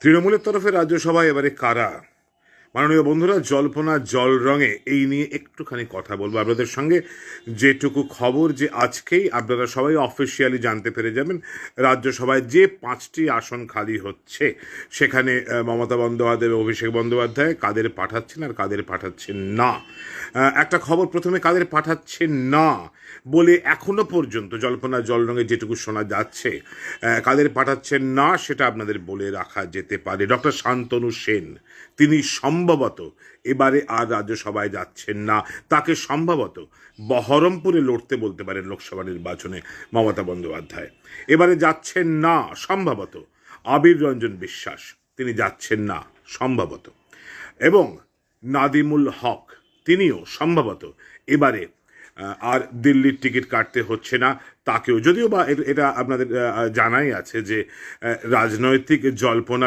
তৃণমূলের তরফে রাজ্যসভায় এবারে কারা? মাননীয় বন্ধুরা, জল্পনা জল রঙে এই নিয়ে একটুখানি কথা বলবো আপনাদের সঙ্গে। যেটুকু খবর যে আজকেই আপনারা সবাই অফিসিয়ালি জানতে পেরে যাবেন, রাজ্যসভায় যে 5টি আসন খালি হচ্ছে সেখানে মমতা বন্দ্যোপাধ্যায় এবং অভিষেক বন্দ্যোপাধ্যায় কাদের পাঠাচ্ছেন আর কাদের পাঠাচ্ছেন না। একটা খবর প্রথমে, কাদের পাঠাচ্ছেন না বলে এখনো পর্যন্ত জল্পনা জল রঙে যেটুকু শোনা যাচ্ছে, কাদের পাঠাচ্ছেন না সেটা আপনাদের বলে রাখা যেতে পারে। ডক্টর শান্তনু সেন, তিনি সম্ভবত এবারে আর রাজ্যসভায় যাচ্ছেন না। তাকে সম্ভবত বহরমপুরে লড়তে বলতে পারেন লোকসভা নির্বাচনে মমতা বন্দ্যোপাধ্যায়। এবারে যাচ্ছেন না সম্ভবত আবির রঞ্জন বিশ্বাস, তিনি যাচ্ছেন না সম্ভবত, এবং নাদিমুল হক, তিনিও সম্ভবত এবারে আর দিল্লির টিকিট কাটতে হচ্ছে না তাকেও। যদিও বা এটা আপনাদের জানাই আছে যে রাজনৈতিক জল্পনা